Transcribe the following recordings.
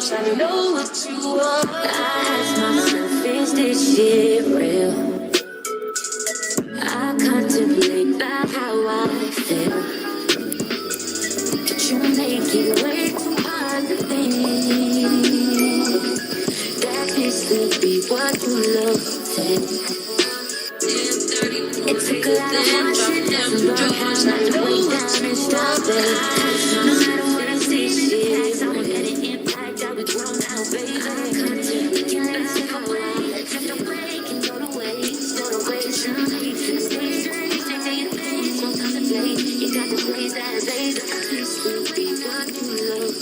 cause I know what you want. I ask myself, is this shit real? I contemplate about how I feel. Did you make it way too hard to think that this could be what you love to take? It took a lot of hard shit to learn how not to break down and stop it. No matter what I say, shit, I won't let it impact how we grown now, baby. We can let it go away, drift away, can go to waste, go to waste. Stay straight, stay to your face, won't contemplate. You got the ways that is laid. This will be what you love.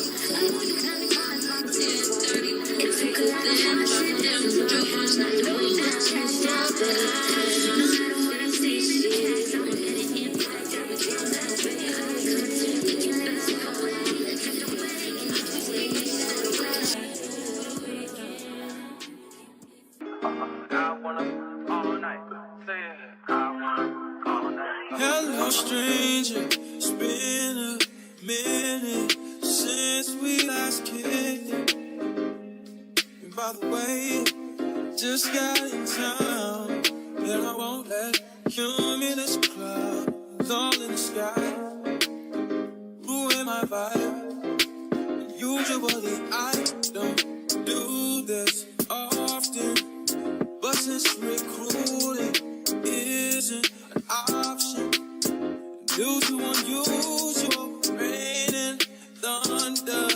It took a lot of hard shit to learn how not to break down and stop it. Hello, stranger. It's been a minute since we last kicked it. And by the way, just got in town, and I won't let you in this club. It's all in the sky. Ruin my vibe. Usually I don't do this often, but since recruiting isn't an option, due to unusual rain and thunder,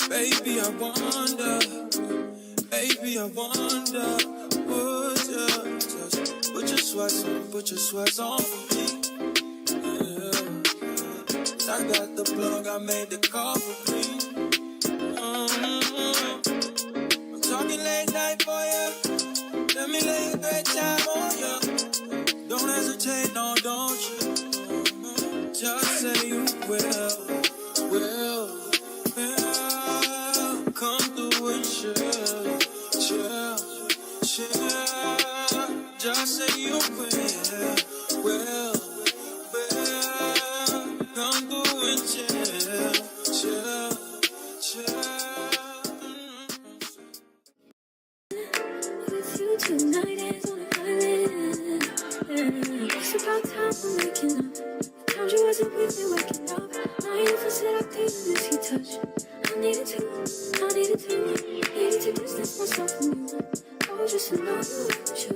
baby I wonder, would you put your sweats on for me? Yeah. I got the plug, I made the call for me. I'm talking late night for you. Let me lay a great time on you. Don't hesitate, no, don't you? Just say you will. Come through and chill. Just say you will. Come through and chill. With you tonight is on a island. It's about time we're waking up. The times you wasn't with me waking up. Now you for said I couldn't miss your touch. I needed to distance myself from you. Oh, just to know you want you.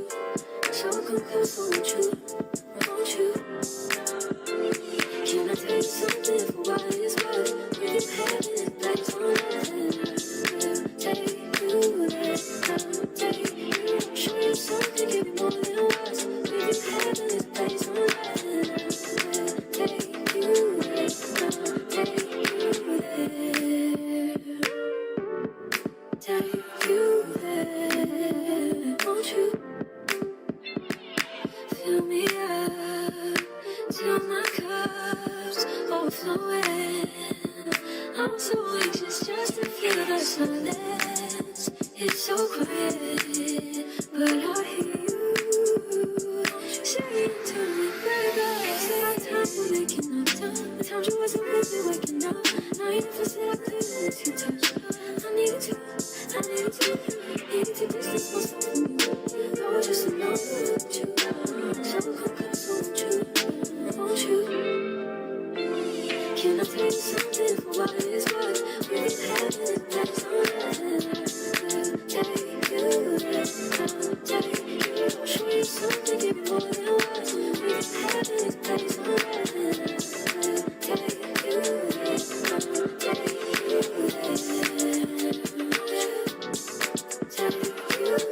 So come close, won't you? Can I tell you something for what it's worth? We've been having it back on earth. Take you there, take you. Show you something, give you more than words. We've been having it back on earth. Take you there, take you there. Take you there, won't you? Fill me up till my cup's overflowing. I'm so anxious just to feel the silence. It's so quiet, but I hear you saying to me, baby, it's about time we're making up time. The times you wasn't with me waking up. Now you never said I couldn't let you touch. I needed to distance myself from you. I was just to know that you. So come close, won't you? Can I tell you something for what it's worth? We've been having it back on take you there, take you. Show you something, give you more than words. We've been having it back on take you there, take you there.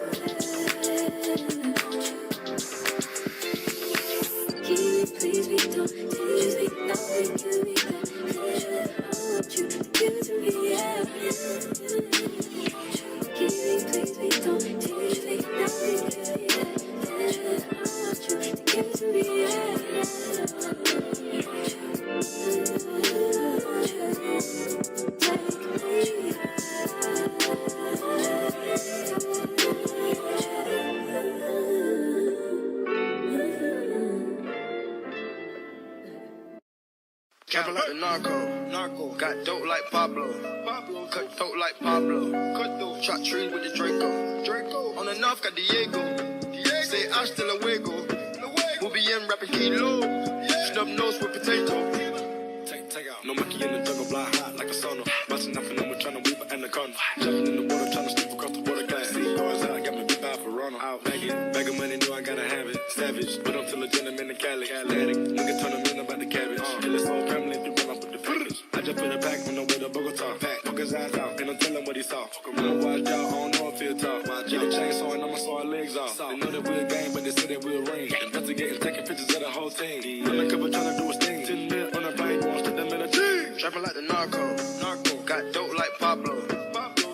Please be don't teach me nothing you need that. I want you to give it to me, yeah. Please be don't teach me nothing you need that. I want you to give it to me, yeah. Capping like the narco. Got dope like Pablo. Cut throat like Pablo. Cut throat. Chop trees with the Draco. Draco. On the north got Diego. Diego. Say hasta luego. We'll be in rapping kilo. Snub nose with potato. Take out. No monkey in the jungle, blind hot like a sauna. Busting up and I'm trying to weave an anaconda. Jumping in the water, trying to slip across the water. Got see yours out, got my big eye for Ronald. Out bag of money, know I gotta have it. Savage, but I'm still a gentleman in Cali. Athletic, nigga turn them in about the cabbage. Kill his whole family, do run up with the package. I just put it back on the way to Bogota. Fuck his eyes out, and I'm telling what he saw. I'm watch out, I don't know if he'll talk. Get a chainsaw and I'ma saw our legs off. They know that we're a gang, but they say that we're a ring. Investigating, taking pictures of the whole team. Undercover trying to do his thing. 10 mil on a plane, going straight them in a team. Trapping like the narco. Got dope like Pablo.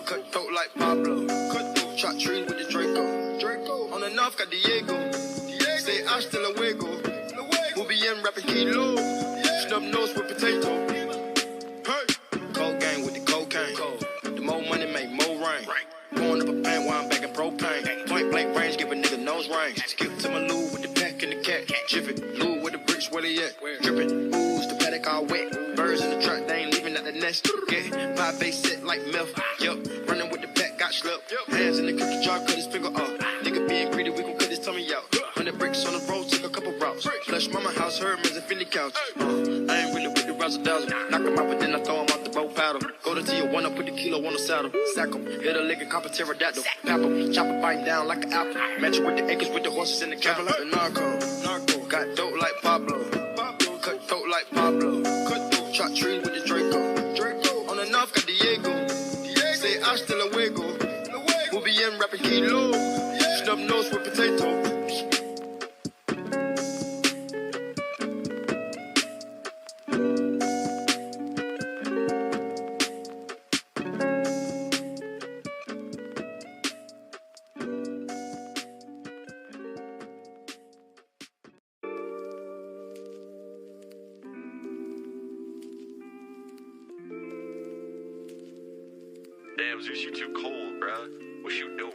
Cut throat like Pablo. Chop trees with the Draco. On the north got Diego. Say hasta luego. We'll be in rapping kilo. Snub nose with potato. Hey. Cold gang with the cocaine. The more money make more rain. Going up a paint while I'm back in propane. Point blank range, give a nigga nose range. Skip to my loo with the pack and the cat. Jiffy, loo with the bricks, where they at? Drippin', ooze, the paddock all wet. Birds in the truck, they ain't leaving at the nest. Get pie base set like milk. Yup, running with the pack, got slept. Hands in the cookie jar, cut his finger off. Nigga being greedy, we gon' cut his tummy out. 100 bricks on the road, took a couple routes. Flush mama house, Hermes and Philly couch. I ain't really with the razzle dazzle. Knock him out, but then I throw him out the boat paddle. Go to Tijuana, put the kilo on the saddle. Sack him, hit a lick and cop a pterodactyl. Pap him, chop a bite down like an apple. Match it with the acres, with the horses in the cattle. Like the narco. Got dope like Pablo. Cut throat like Pablo. Chop trees with the Draco. On the north got Diego. Say hasta luego. We'll be in rapping kilo. Snub nose with potato. Damn, Zeus, you too cold, bruh. What you doing?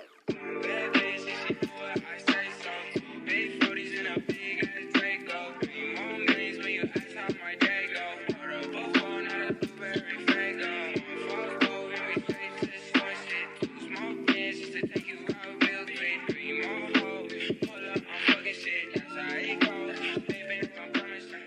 Bad bitch, if she do what I say so. Big 40s in a big ass Draco. 3 more millions when you ask how my day go. Put a buffalo, not a blueberry fago. Fuck go, and we straight to the source shit. 2 small bands just to take you out real quick. 3 more hoes, pull up, I'm fucking shit. That's how it goes. Baby, if I'm coming straight.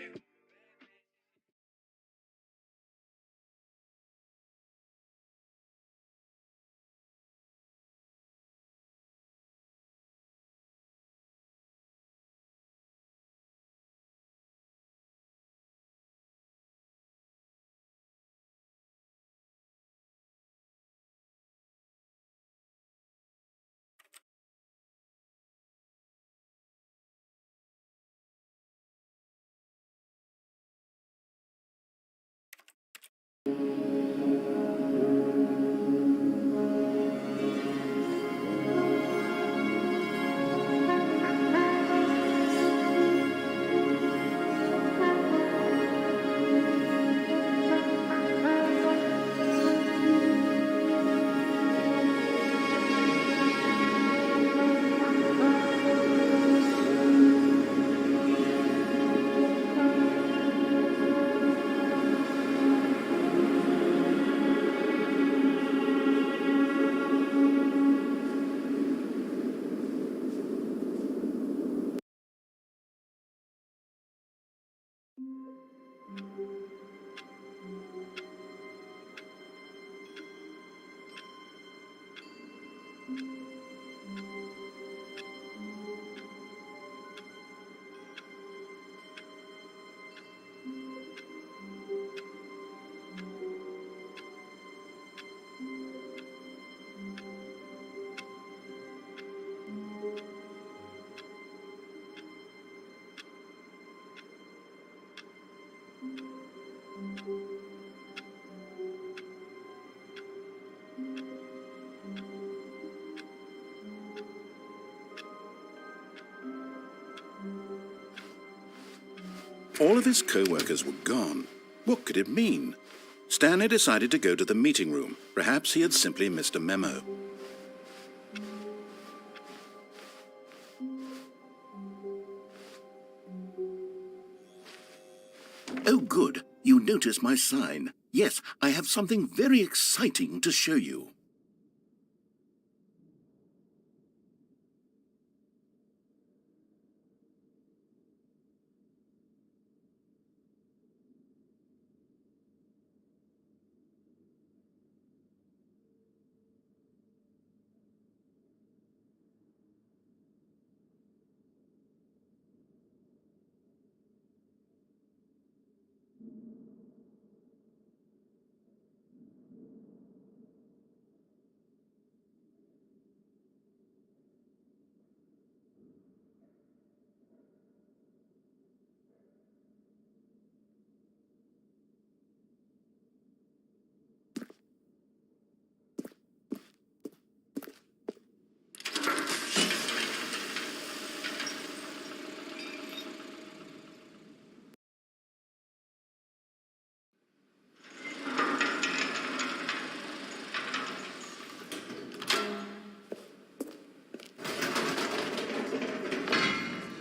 All of his co-workers were gone. What could it mean? Stanley decided to go to the meeting room. Perhaps he had simply missed a memo. Oh, good. You noticed my sign. Yes, I have something very exciting to show you.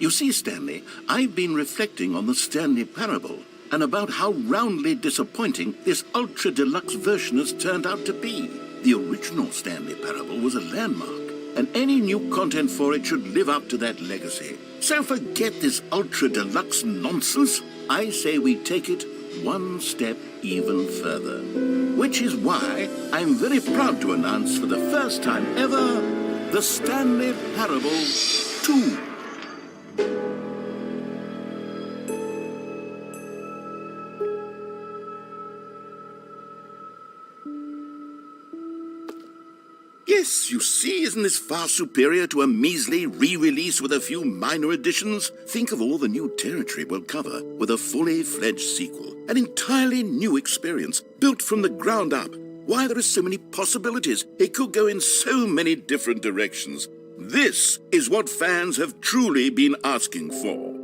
You see, Stanley, I've been reflecting on the Stanley parable and about how roundly disappointing this ultra-deluxe version has turned out to be. The original Stanley parable was a landmark, and any new content for it should live up to that legacy. So forget this ultra-deluxe nonsense. I say we take it one step even further. Which is why I'm very proud to announce for the first time ever, the Stanley Parable 2. Yes, you see, isn't this far superior to a measly re-release with a few minor additions? Think of all the new territory we'll cover with a fully fledged sequel. An entirely new experience, built from the ground up. Why, there are so many possibilities. It could go in so many different directions. This is what fans have truly been asking for.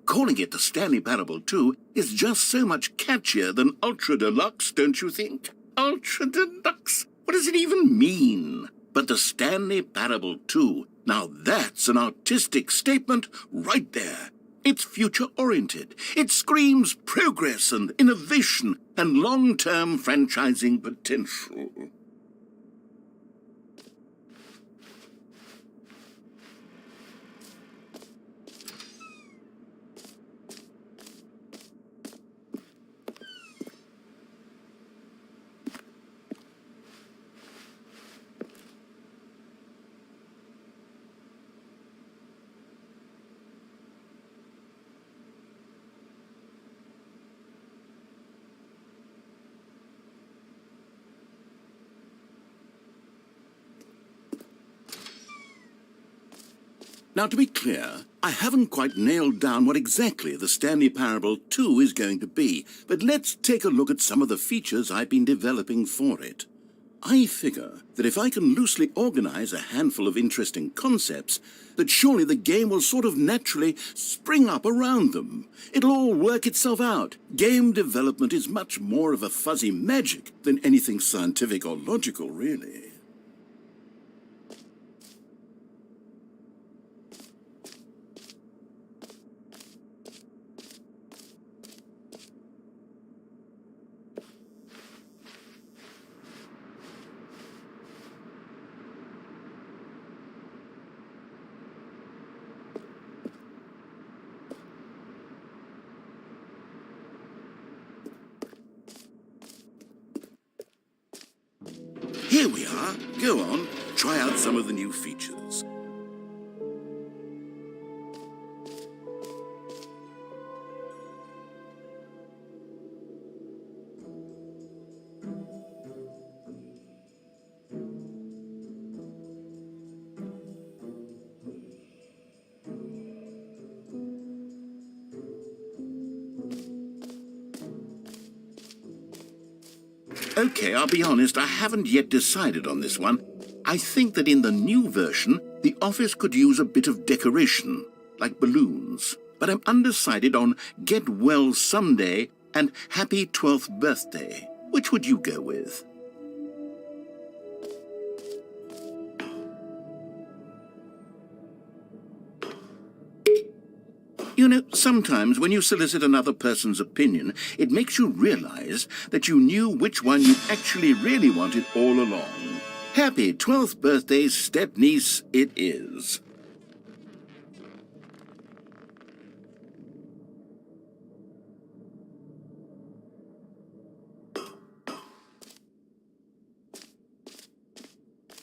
Calling it the Stanley Parable 2 is just so much catchier than Ultra Deluxe, don't you think? Ultra Deluxe? What does it even mean? But the Stanley Parable 2, now that's an artistic statement right there. It's future-oriented. It screams progress and innovation and long-term franchising potential. Now, to be clear, I haven't quite nailed down what exactly the Stanley Parable 2 is going to be, but let's take a look at some of the features I've been developing for it. I figure that if I can loosely organize a handful of interesting concepts, that surely the game will sort of naturally spring up around them. It'll all work itself out. Game development is much more of a fuzzy magic than anything scientific or logical, really. Here we are. Go on, try out some of the new features. Okay, I'll be honest, I haven't yet decided on this one. I think that in the new version, the office could use a bit of decoration, like balloons. But I'm undecided on Get Well Someday and Happy 12th Birthday. Which would you go with? You know, sometimes when you solicit another person's opinion, it makes you realize that you knew which one you actually really wanted all along. Happy 12th birthday, step-niece, it is.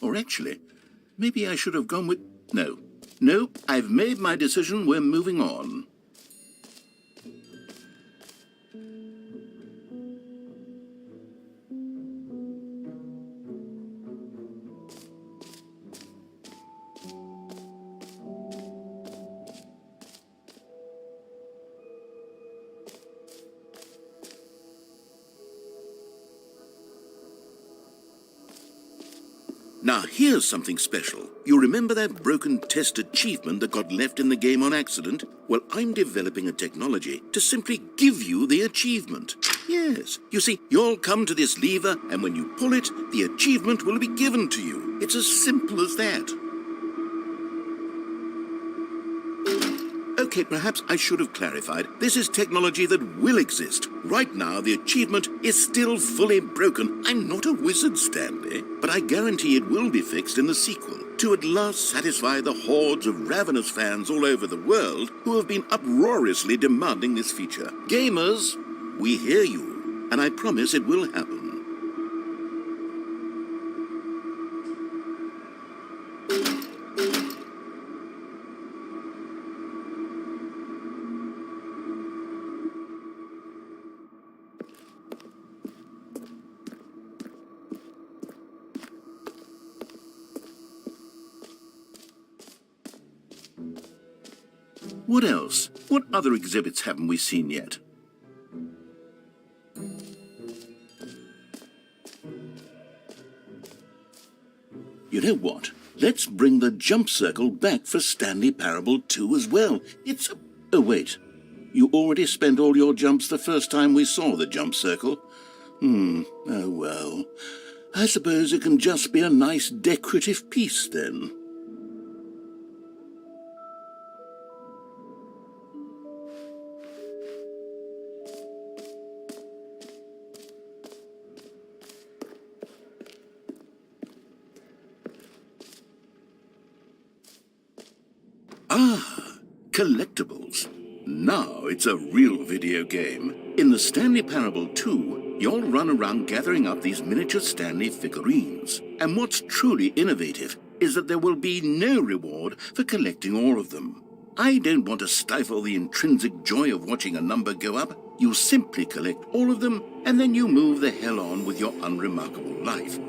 Or actually, maybe I should have gone with... No, I've made my decision. We're moving on. Now, here's something special. You remember that broken test achievement that got left in the game on accident? Well, I'm developing a technology to simply give you the achievement. Yes, you see, you'll come to this lever, and when you pull it, the achievement will be given to you. It's as simple as that. Okay, perhaps I should have clarified. This is technology that will exist. Right now, the achievement is still fully broken. I'm not a wizard, Stanley, but I guarantee it will be fixed in the sequel to at last satisfy the hordes of ravenous fans all over the world who have been uproariously demanding this feature. Gamers, we hear you, and I promise it will happen. What else? What other exhibits haven't we seen yet? You know what? Let's bring the jump circle back for Stanley Parable 2 as well. It's a... Oh, wait. You already spent all your jumps the first time we saw the jump circle? Oh well. I suppose it can just be a nice decorative piece then. Ah, collectibles. Now it's a real video game. In the Stanley Parable 2, you'll run around gathering up these miniature Stanley figurines. And what's truly innovative is that there will be no reward for collecting all of them. I don't want to stifle the intrinsic joy of watching a number go up. You simply collect all of them, and then you move the hell on with your unremarkable life.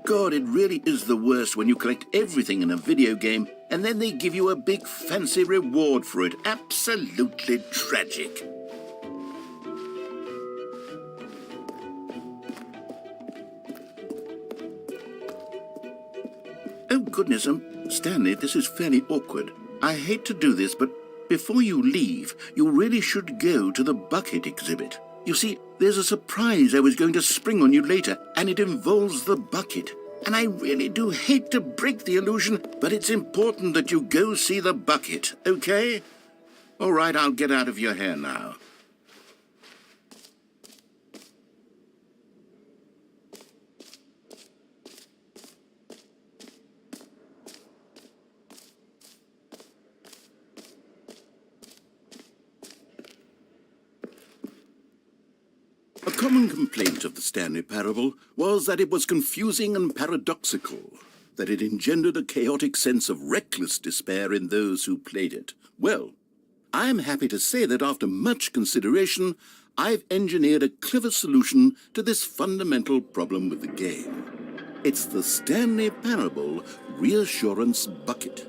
God, it really is the worst when you collect everything in a video game and then they give you a big fancy reward for it. Absolutely tragic. Oh, goodness, Stanley, this is fairly awkward. I hate to do this, but before you leave, you really should go to the bucket exhibit. You see, there's a surprise I was going to spring on you later, and it involves the bucket. And I really do hate to break the illusion, but it's important that you go see the bucket, okay? All right, I'll get out of your hair now. A common complaint of the Stanley parable was that it was confusing and paradoxical, that it engendered a chaotic sense of reckless despair in those who played it. Well, I am happy to say that after much consideration, I've engineered a clever solution to this fundamental problem with the game. It's the Stanley Parable Reassurance Bucket.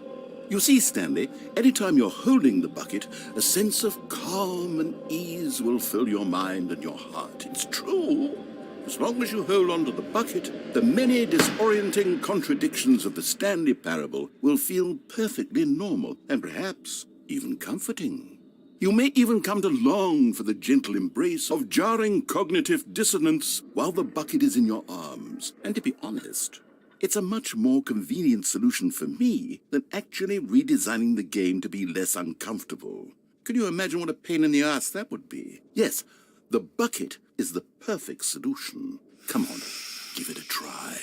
You see, Stanley, anytime you're holding the bucket, a sense of calm and ease will fill your mind and your heart. It's true. As long as you hold on to the bucket, the many disorienting contradictions of the Stanley Parable will feel perfectly normal and perhaps even comforting. You may even come to long for the gentle embrace of jarring cognitive dissonance while the bucket is in your arms. And to be honest, it's a much more convenient solution for me than actually redesigning the game to be less uncomfortable. Can you imagine what a pain in the ass that would be? Yes, the bucket is the perfect solution. Come on, give it a try.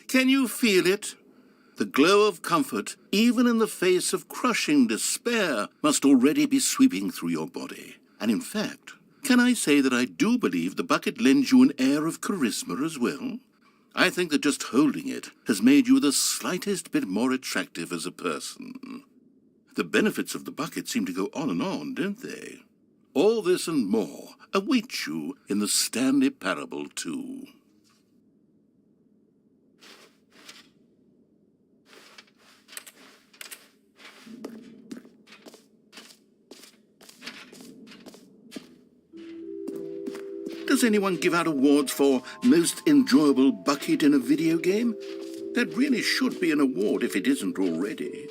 Can you feel it? The glow of comfort, even in the face of crushing despair, must already be sweeping through your body. And in fact, can I say that I do believe the bucket lends you an air of charisma as well? I think that just holding it has made you the slightest bit more attractive as a person. The benefits of the bucket seem to go on, don't they? All this and more await you in the Stanley Parable too. Does anyone give out awards for most enjoyable bucket in a video game? That really should be an award if it isn't already.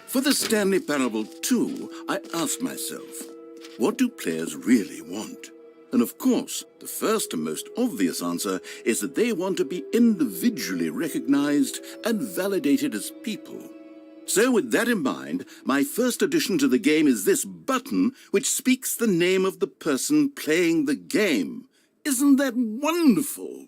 For the Stanley Parable 2, I asked myself, what do players really want? And of course, the first and most obvious answer is that they want to be individually recognized and validated as people. So with that in mind, my first addition to the game is this button which speaks the name of the person playing the game. Isn't that wonderful?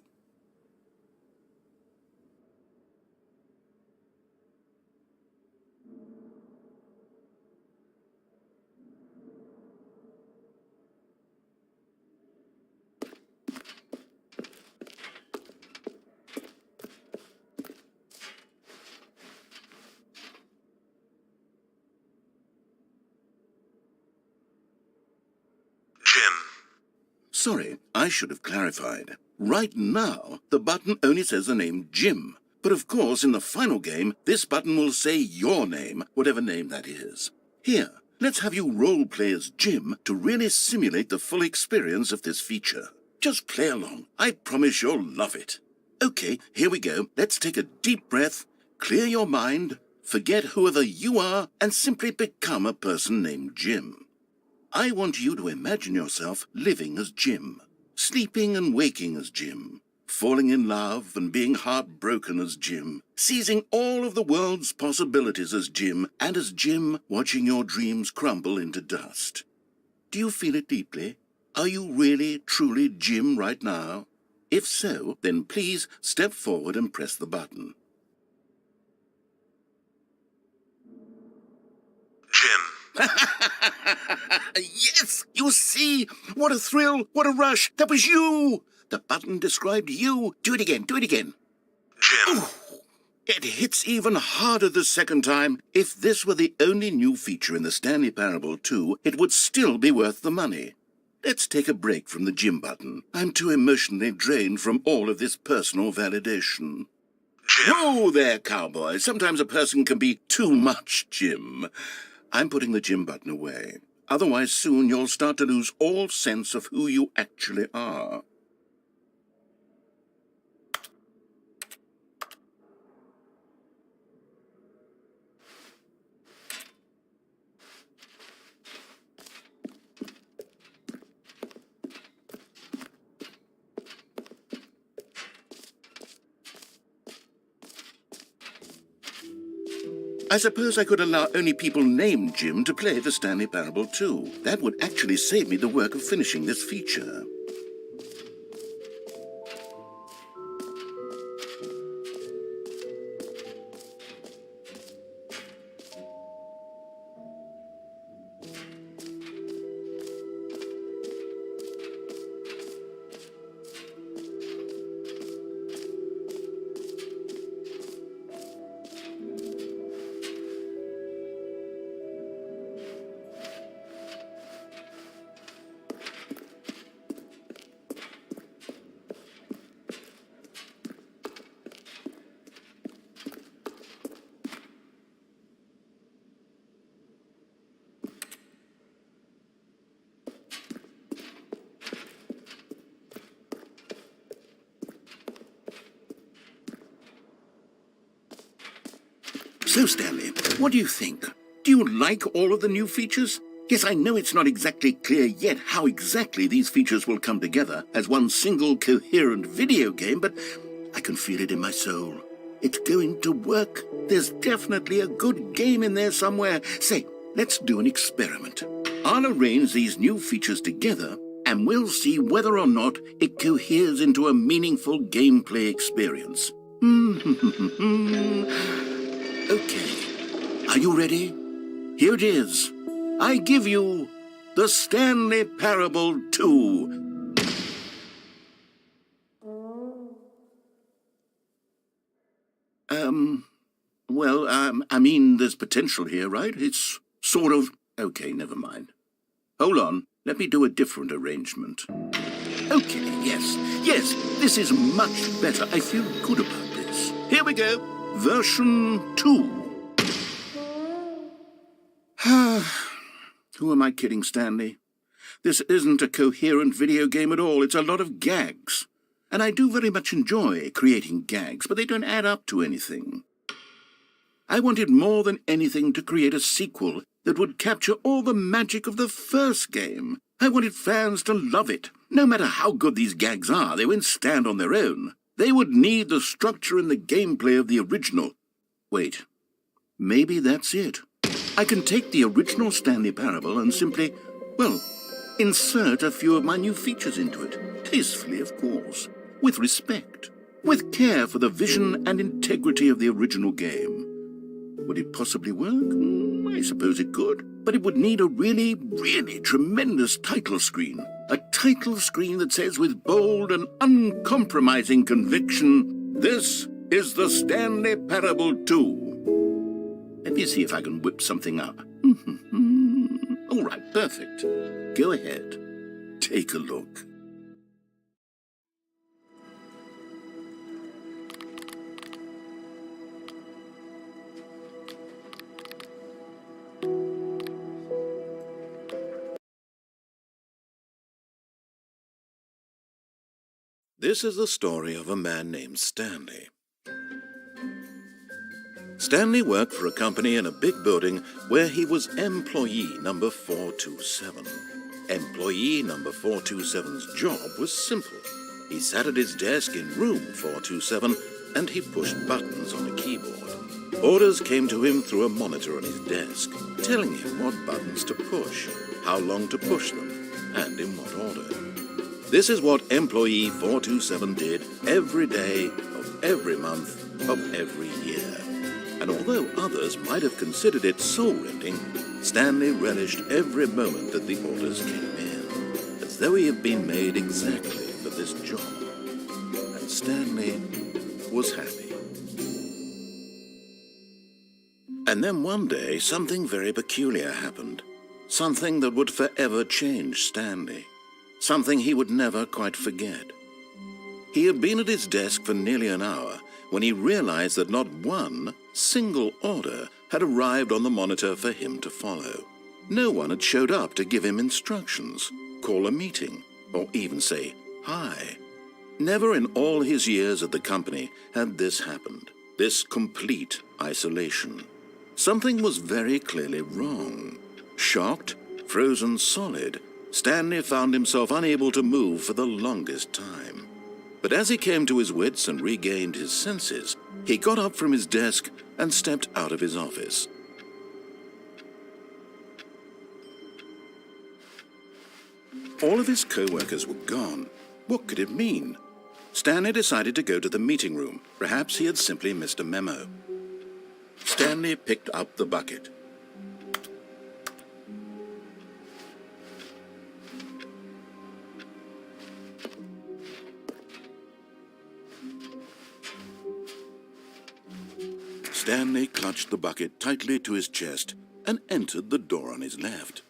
Sorry, I should have clarified. Right now, the button only says the name Jim. But of course, in the final game, this button will say your name, whatever name that is. Here, let's have you role-play as Jim to really simulate the full experience of this feature. Just play along. I promise you'll love it. Okay, here we go. Let's take a deep breath, clear your mind, forget whoever you are, and simply become a person named Jim. I want you to imagine yourself living as Jim, sleeping and waking as Jim, falling in love and being heartbroken as Jim, seizing all of the world's possibilities as Jim, and as Jim watching your dreams crumble into dust. Do you feel it deeply? Are you really, truly Jim right now? If so, then please step forward and press the button. Jim. Yes, you see? What a thrill, what a rush. That was you. The button described you. Do it again, do it again. Jim. It hits even harder the second time. If this were the only new feature in the Stanley Parable 2, it would still be worth the money. Let's take a break from the Jim button. I'm too emotionally drained from all of this personal validation. Jim. Whoa there, cowboy. Sometimes a person can be too much, Jim. I'm putting the Jim button away. Otherwise, soon you'll start to lose all sense of who you actually are. I suppose I could allow only people named Jim to play the Stanley Parable 2. That would actually save me the work of finishing this feature. So, Stanley, what do you think? Do you like all of the new features? Yes, I know it's not exactly clear yet how exactly these features will come together as one single coherent video game, but I can feel it in my soul. It's going to work. There's definitely a good game in there somewhere. Say, let's do an experiment. I'll arrange these new features together, and we'll see whether or not it coheres into a meaningful gameplay experience. Okay, are you ready? Here it is. I give you the Stanley Parable 2. I mean, there's potential here, right? It's sort of... Okay, never mind. Hold on, let me do a different arrangement. Okay, yes, this is much better. I feel good about this. Here we go. Version 2. Who am I kidding, Stanley? This isn't a coherent video game at all. It's a lot of gags. And I do very much enjoy creating gags, but they don't add up to anything. I wanted more than anything to create a sequel that would capture all the magic of the first game. I wanted fans to love it. No matter how good these gags are, they won't stand on their own. They would need the structure and the gameplay of the original. Wait, maybe that's it. I can take the original Stanley Parable and simply, well, insert a few of my new features into it. Tastefully, of course. With respect. With care for the vision and integrity of the original game. Would it possibly work? I suppose it could. But it would need a really, really tremendous title screen. A title screen that says with bold and uncompromising conviction, "This is the Stanley Parable 2. Let me see if I can whip something up. All right, perfect. Go ahead. Take a look. This is the story of a man named Stanley. Stanley worked for a company in a big building where he was employee number 427. Employee number 427's job was simple. He sat at his desk in room 427 and he pushed buttons on a keyboard. Orders came to him through a monitor on his desk, telling him what buttons to push, how long to push them, and in what order. This is what employee 427 did every day of every month of every year. And although others might have considered it soul-rending, Stanley relished every moment that the orders came in, as though he had been made exactly for this job. And Stanley was happy. And then one day, something very peculiar happened. Something that would forever change Stanley. Something he would never quite forget. He had been at his desk for nearly an hour when he realized that not one single order had arrived on the monitor for him to follow. No one had showed up to give him instructions, call a meeting, or even say hi. Never in all his years at the company had this happened, this complete isolation. Something was very clearly wrong. Shocked, frozen solid, Stanley found himself unable to move for the longest time. But as he came to his wits and regained his senses, he got up from his desk and stepped out of his office. All of his co-workers were gone. What could it mean? Stanley decided to go to the meeting room. Perhaps he had simply missed a memo. Stanley picked up the bucket. Stanley clutched the bucket tightly to his chest and entered the door on his left.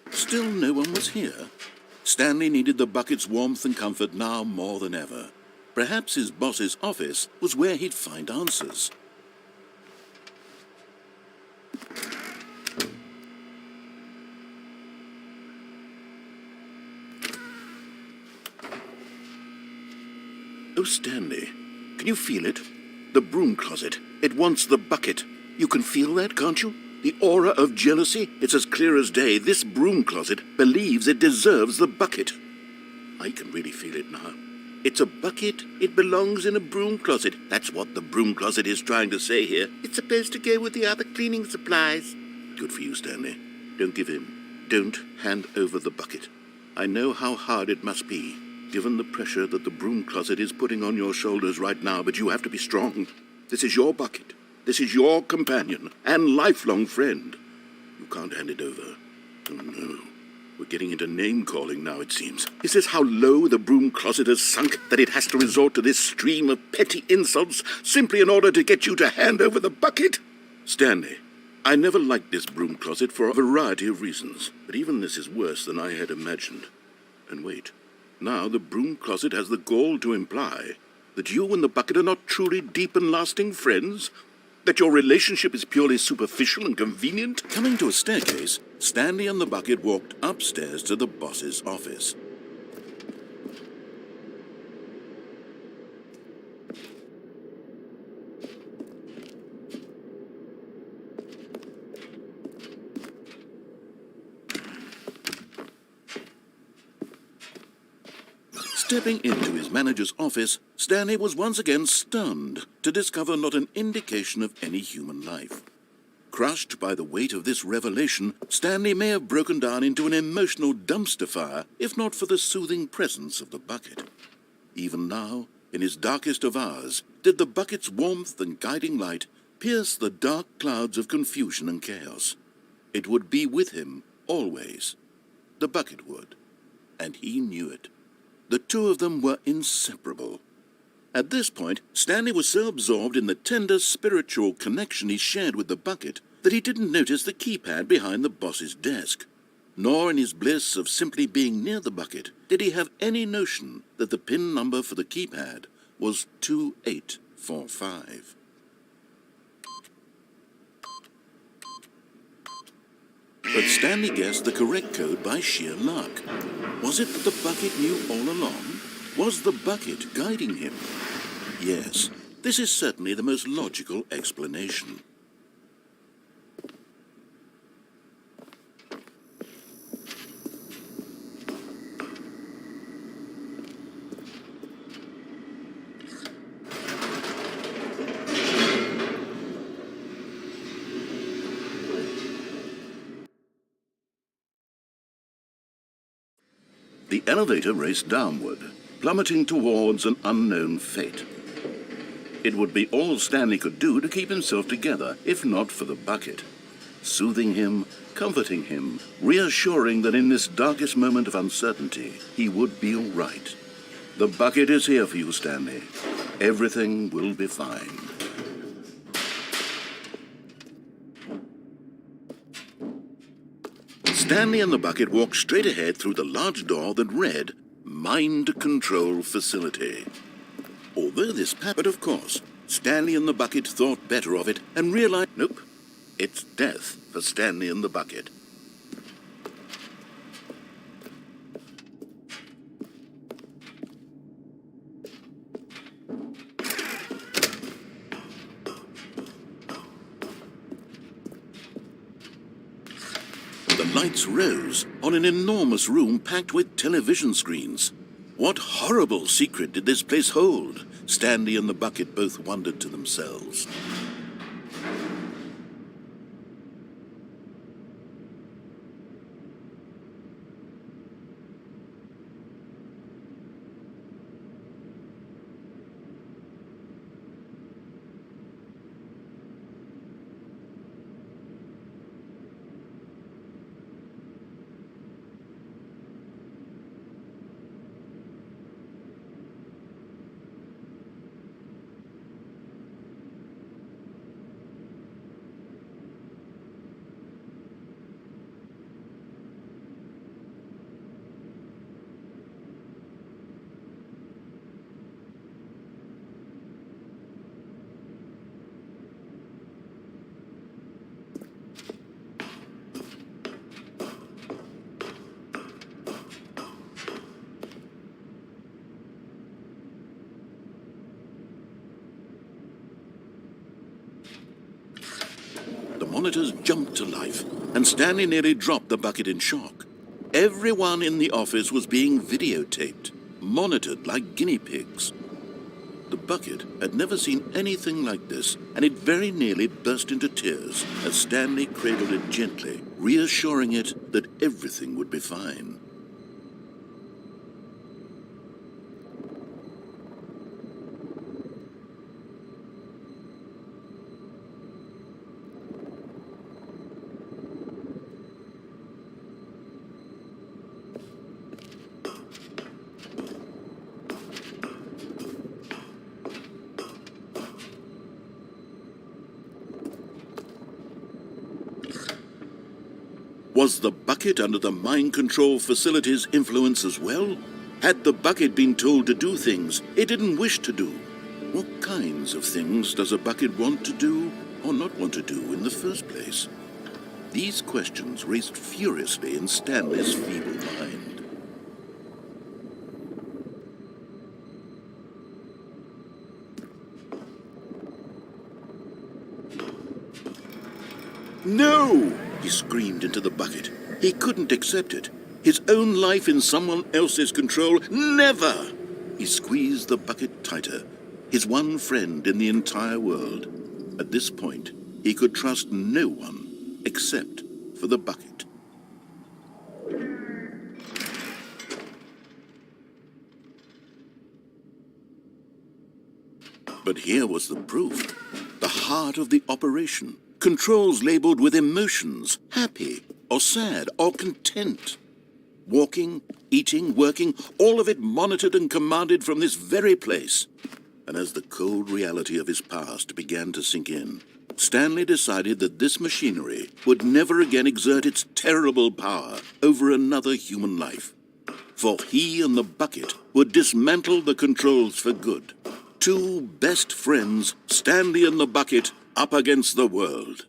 Still no one was here. Stanley needed the bucket's warmth and comfort now more than ever. Perhaps his boss's office was where he'd find answers. Oh, Stanley, can you feel it? The broom closet. It wants the bucket. You can feel that, can't you? The aura of jealousy, it's as clear as day. This broom closet believes it deserves the bucket. I can really feel it now. It's a bucket. It belongs in a broom closet. That's what the broom closet is trying to say here. It's supposed to go with the other cleaning supplies. Good for you, Stanley. Don't give in. Don't hand over the bucket. I know how hard it must be, given the pressure that the broom closet is putting on your shoulders right now, but you have to be strong. This is your bucket. This is your companion and lifelong friend. You can't hand it over. Oh, no. We're getting into name-calling now, it seems. Is this how low the broom closet has sunk, that it has to resort to this stream of petty insults simply in order to get you to hand over the bucket? Stanley, I never liked this broom closet for a variety of reasons, but even this is worse than I had imagined. And wait, now the broom closet has the gall to imply that you and the bucket are not truly deep and lasting friends? That your relationship is purely superficial and convenient? Coming to a staircase, Stanley and the bucket walked upstairs to the boss's office. Stepping into his manager's office, Stanley was once again stunned to discover not an indication of any human life. Crushed by the weight of this revelation, Stanley may have broken down into an emotional dumpster fire if not for the soothing presence of the bucket. Even now, in his darkest of hours, did the bucket's warmth and guiding light pierce the dark clouds of confusion and chaos. It would be with him always. The bucket would, and he knew it. The two of them were inseparable. At this point, Stanley was so absorbed in the tender spiritual connection he shared with the bucket that he didn't notice the keypad behind the boss's desk. Nor in his bliss of simply being near the bucket did he have any notion that the PIN number for the keypad was 2845. But Stanley guessed the correct code by sheer luck. Was it that the bucket knew all along? Was the bucket guiding him? Yes, this is certainly the most logical explanation. The elevator raced downward, plummeting towards an unknown fate. It would be all Stanley could do to keep himself together, if not for the bucket. Soothing him, comforting him, reassuring that in this darkest moment of uncertainty, he would be all right. The bucket is here for you, Stanley. Everything will be fine. Stanley and the bucket walked straight ahead through the large door that read, Mind Control Facility. Although this but of course, Stanley and the bucket thought better of it and realized, nope, it's death for Stanley and the bucket. The lights rose on an enormous room packed with television screens. What horrible secret did this place hold? Stanley and the bucket both wondered to themselves. The monitors jumped to life, and Stanley nearly dropped the bucket in shock. Everyone in the office was being videotaped, monitored like guinea pigs. The bucket had never seen anything like this, and it very nearly burst into tears as Stanley cradled it gently, reassuring it that everything would be fine. Was the bucket under the mind control facility's influence as well? Had the bucket been told to do things it didn't wish to do? What kinds of things does a bucket want to do or not want to do in the first place? These questions raced furiously in Stanley's feeble mind. No! He screamed into the bucket. He couldn't accept it. His own life in someone else's control, never! He squeezed the bucket tighter. His one friend in the entire world. At this point, he could trust no one except for the bucket. But here was the proof. The heart of the operation. Controls labeled with emotions, happy or sad or content. Walking, eating, working, all of it monitored and commanded from this very place. And as the cold reality of his past began to sink in, Stanley decided that this machinery would never again exert its terrible power over another human life. For he and the bucket would dismantle the controls for good. Two best friends, Stanley and the bucket, up against the world.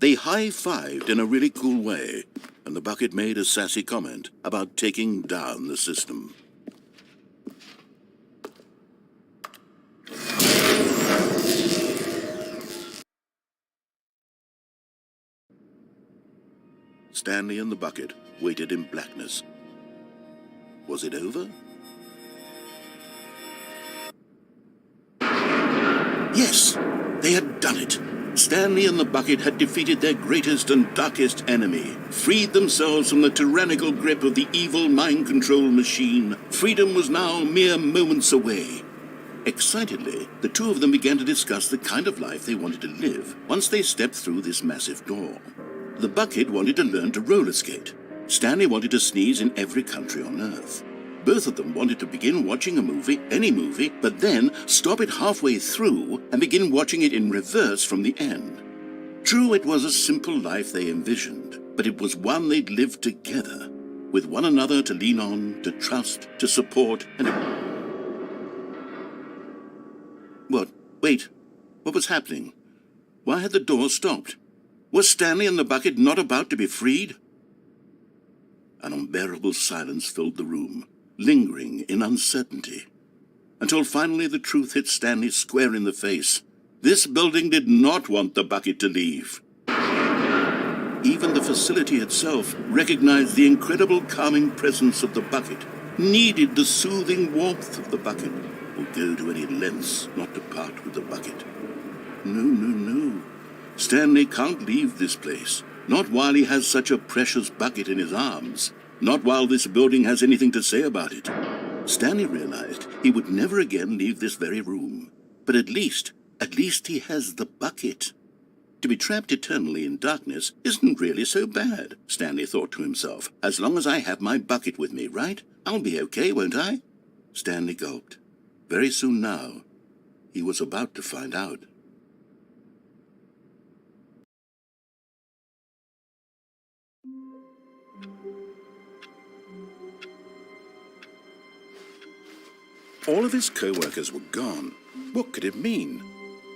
They high-fived in a really cool way, and the bucket made a sassy comment about taking down the system. Stanley and the bucket waited in blackness. Was it over? Yes, they had done it. Stanley and the bucket had defeated their greatest and darkest enemy, freed themselves from the tyrannical grip of the evil mind control machine. Freedom was now mere moments away. Excitedly, the two of them began to discuss the kind of life they wanted to live once they stepped through this massive door. The bucket wanted to learn to roller skate. Stanley wanted to sneeze in every country on Earth. Both of them wanted to begin watching a movie, any movie, but then stop it halfway through and begin watching it in reverse from the end. True, it was a simple life they envisioned, but it was one they'd lived together, with one another to lean on, to trust, to support, and... What? Wait. What was happening? Why had the door stopped? Was Stanley and the bucket not about to be freed? An unbearable silence filled the room, lingering in uncertainty, until finally the truth hit Stanley square in the face. This building did not want the bucket to leave. Even the facility itself recognized the incredible calming presence of the bucket, needed the soothing warmth of the bucket, would go to any lengths not to part with the bucket. No. Stanley can't leave this place. Not while he has such a precious bucket in his arms. Not while this building has anything to say about it. Stanley realized he would never again leave this very room. But at least he has the bucket. To be trapped eternally in darkness isn't really so bad, Stanley thought to himself. As long as I have my bucket with me, right? I'll be okay, won't I? Stanley gulped. Very soon now, he was about to find out. All of his co-workers were gone. What could it mean?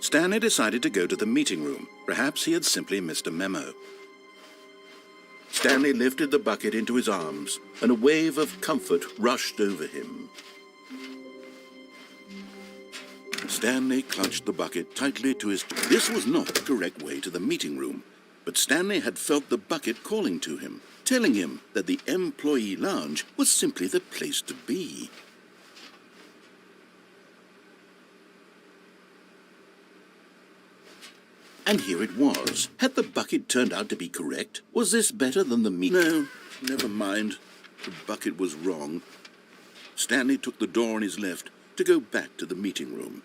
Stanley decided to go to the meeting room. Perhaps he had simply missed a memo. Stanley lifted the bucket into his arms, and a wave of comfort rushed over him. Stanley clutched the bucket tightly to his... This was not the correct way to the meeting room, but Stanley had felt the bucket calling to him, telling him that the employee lounge was simply the place to be. And here it was. Had the bucket turned out to be correct? Was this better than the meat? No, never mind. The bucket was wrong. Stanley took the door on his left to go back to the meeting room.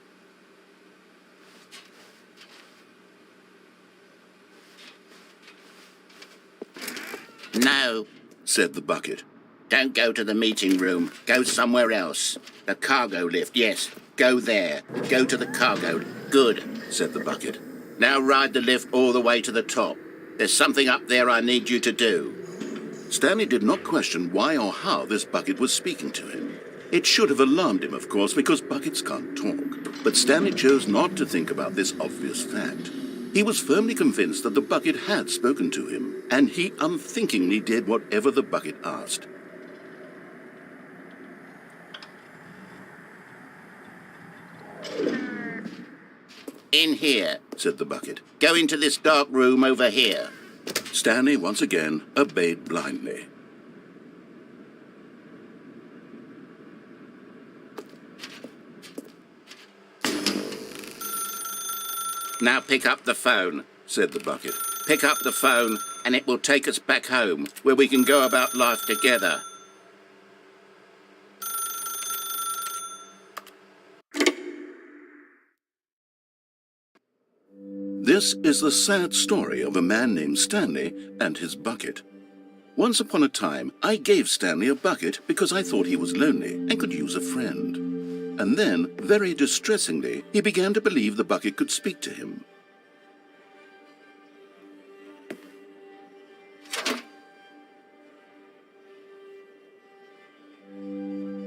No, said the bucket. don't go to the meeting room. Go somewhere else. The cargo lift, yes. Go there. Go to the cargo. Good, said the bucket. Now ride the lift all the way to the top. There's something up there I need you to do. Stanley did not question why or how this bucket was speaking to him. It should have alarmed him, of course, because buckets can't talk. But Stanley chose not to think about this obvious fact. He was firmly convinced that the bucket had spoken to him, and he unthinkingly did whatever the bucket asked. In here, said the bucket. Go into this dark room over here. Stanley once again obeyed blindly. Now pick up the phone, said the bucket. Pick up the phone and it will take us back home, where we can go about life together. This is the sad story of a man named Stanley and his bucket. Once upon a time, I gave Stanley a bucket because I thought he was lonely and could use a friend. And then, very distressingly, he began to believe the bucket could speak to him.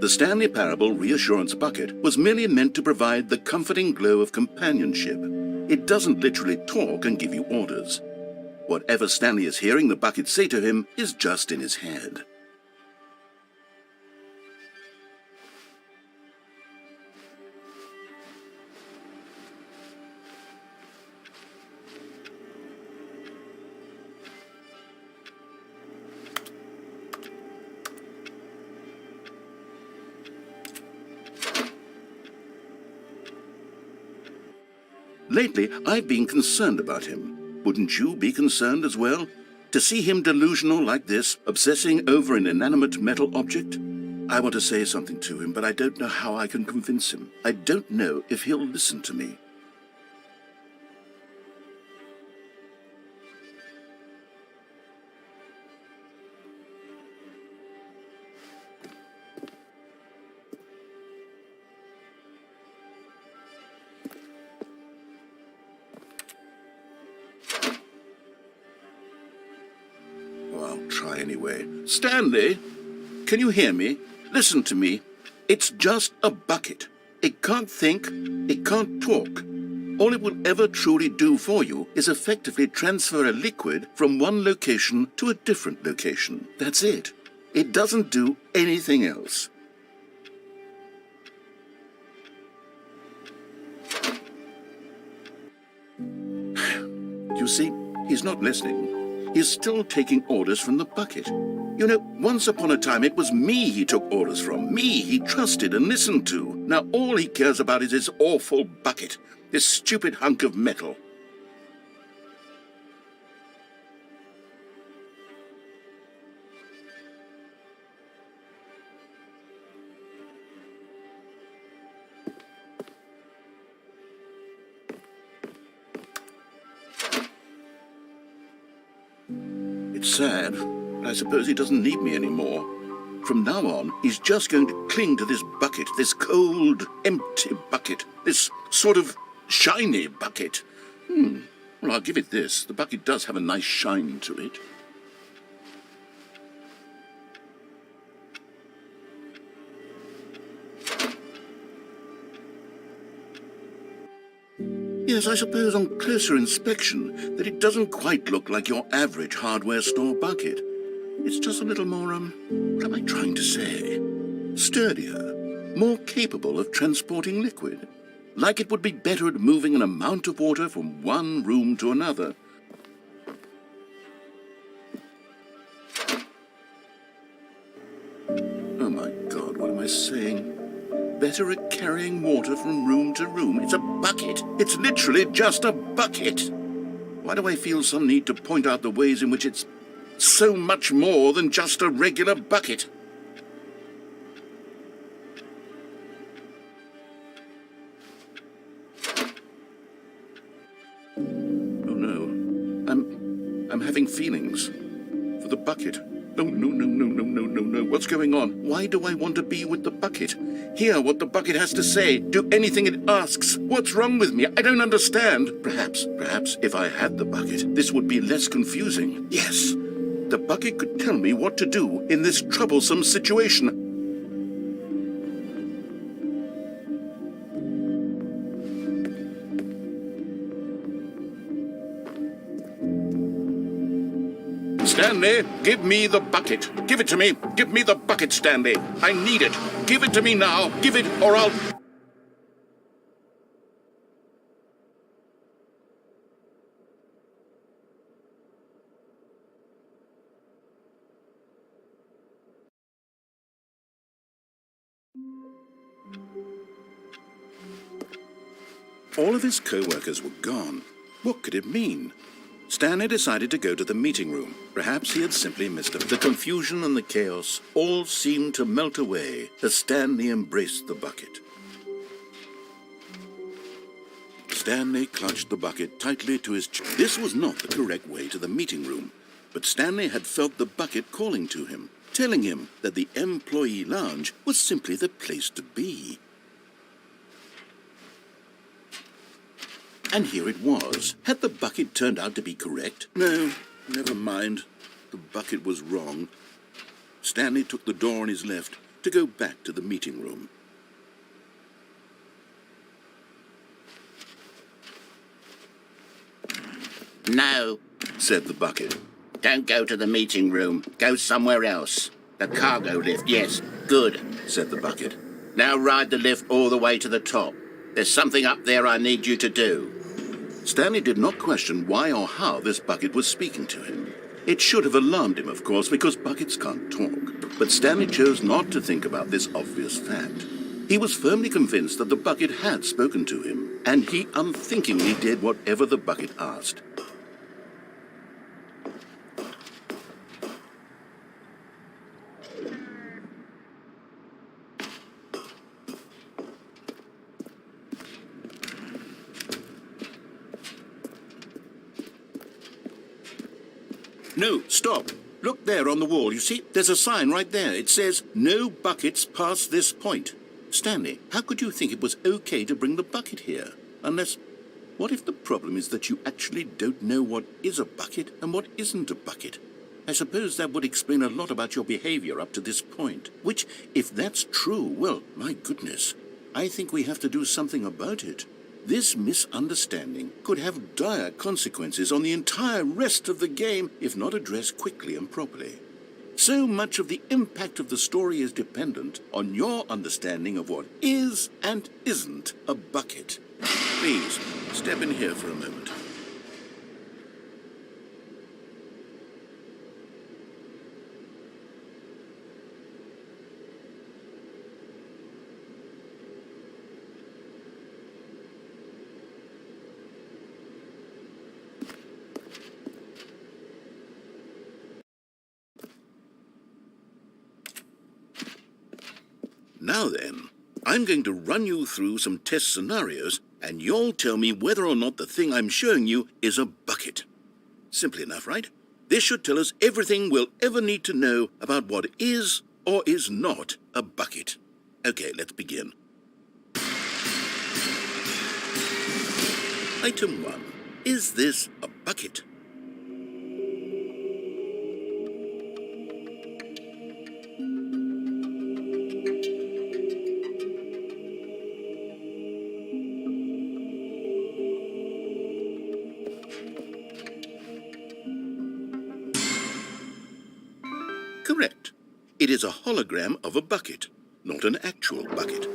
The Stanley Parable Reassurance Bucket was merely meant to provide the comforting glow of companionship. It doesn't literally talk and give you orders. Whatever Stanley is hearing the bucket say to him is just in his head. Lately, I've been concerned about him. Wouldn't you be concerned as well? To see him delusional like this, obsessing over an inanimate metal object? I want to say something to him, but I don't know how I can convince him. I don't know if he'll listen to me. Oh, I'll try anyway. Stanley, can you hear me? Listen to me. It's just a bucket. It can't think, it can't talk. All it will ever truly do for you is effectively transfer a liquid from one location to a different location. That's it. It doesn't do anything else. You see, he's not listening. He's still taking orders from the bucket. You know, once upon a time it was me he took orders from, me he trusted and listened to. Now all he cares about is his awful bucket, this stupid hunk of metal. It's sad, but I suppose he doesn't need me anymore. From now on, he's just going to cling to this bucket, this cold, empty bucket, this sort of shiny bucket. Well, I'll give it this. The bucket does have a nice shine to it. Yes, I suppose on closer inspection that it doesn't quite look like your average hardware store bucket. It's just a little more, what am I trying to say? Sturdier, more capable of transporting liquid. Like it would be better at moving an amount of water from one room to another. Oh my God, what am I saying? Better at carrying water from room to room. It's a bucket. It's literally just a bucket. Why do I feel some need to point out the ways in which it's so much more than just a regular bucket? Oh no, I'm having feelings for the bucket. Oh, no. What's going on? Why do I want to be with the bucket? Hear what the bucket has to say. Do anything it asks. What's wrong with me? I don't understand. Perhaps if I had the bucket, this would be less confusing. Yes, the bucket could tell me what to do in this troublesome situation. Stanley, give me the bucket. Give it to me. Give me the bucket, Stanley. I need it. Give it to me now. Give it, or I'll... All of his co-workers were gone. What could it mean? Stanley decided to go to the meeting room. Perhaps he had simply missed it. The confusion and the chaos all seemed to melt away as Stanley embraced the bucket. Stanley clutched the bucket tightly to his chest. This was not the correct way to the meeting room, but Stanley had felt the bucket calling to him, telling him that the employee lounge was simply the place to be. And here it was. Had the bucket turned out to be correct? No, never mind. The bucket was wrong. Stanley took the door on his left to go back to the meeting room. No, Said the bucket. don't go to the meeting room. Go somewhere else. The cargo lift, yes. Good. Said the bucket. Now ride the lift all the way to the top. There's something up there I need you to do. Stanley did not question why or how this bucket was speaking to him. It should have alarmed him, of course, because buckets can't talk. But Stanley chose not to think about this obvious fact. He was firmly convinced that the bucket had spoken to him, and he unthinkingly did whatever the bucket asked. No, stop. Look there on the wall. You see, there's a sign right there. It says, "No buckets past this point." Stanley, how could you think it was okay to bring the bucket here? Unless, what if the problem is that you actually don't know what is a bucket and what isn't a bucket? I suppose that would explain a lot about your behavior up to this point. Which, if that's true, well, my goodness, I think we have to do something about it. This misunderstanding could have dire consequences on the entire rest of the game if not addressed quickly and properly. So much of the impact of the story is dependent on your understanding of what is and isn't a bucket. Please, step in here for a moment. Now then, I'm going to run you through some test scenarios, and you'll tell me whether or not the thing I'm showing you is a bucket. Simple enough, right? This should tell us everything we'll ever need to know about what is or is not a bucket. Okay, let's begin. Item 1. Is this a bucket? Correct. It is a hologram of a bucket, not an actual bucket.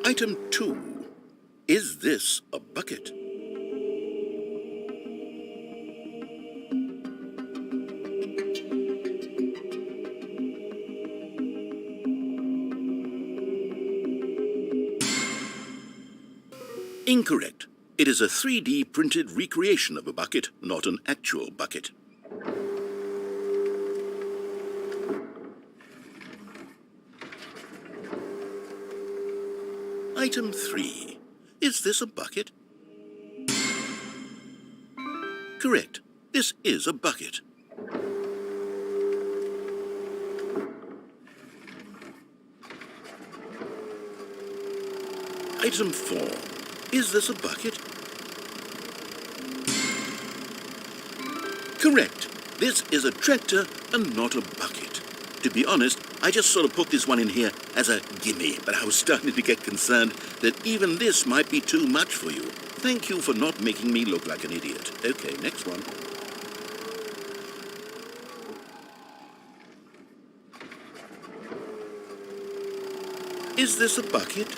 Item 2. Is this a bucket? Incorrect. It is a 3D printed recreation of a bucket, not an actual bucket. Item 3. Is this a bucket? Correct. This is a bucket. Item 4. Is this a bucket? Correct. This is a tractor and not a bucket. To be honest, I just sort of put this one in here as a gimme, but I was starting to get concerned that even this might be too much for you. Thank you for not making me look like an idiot. Okay, next one. Is this a bucket?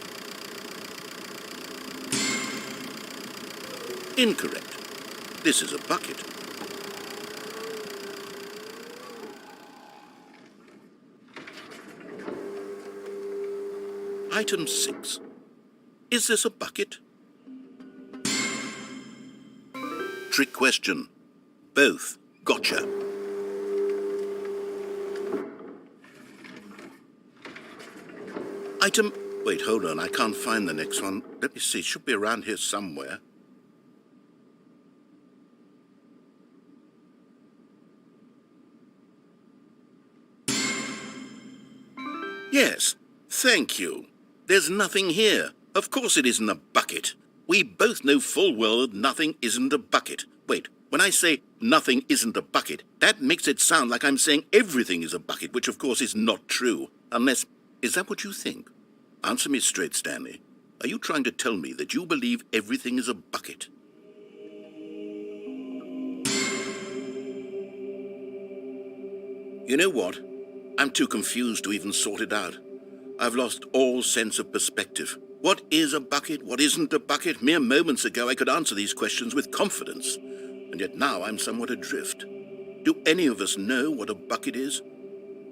Incorrect. This is a bucket. Item 6. Is this a bucket? Trick question. Both. Gotcha. Item... Wait, hold on. I can't find the next one. Let me see. It should be around here somewhere. Yes. Thank you. There's nothing here. Of course it isn't a bucket. We both know full well that nothing isn't a bucket. Wait, when I say nothing isn't a bucket, that makes it sound like I'm saying everything is a bucket, which of course is not true. Unless, is that what you think? Answer me straight, Stanley. Are you trying to tell me that you believe everything is a bucket? You know what? I'm too confused to even sort it out. I've lost all sense of perspective. What is a bucket? What isn't a bucket? Mere moments ago I could answer these questions with confidence, and yet now I'm somewhat adrift. Do any of us know what a bucket is?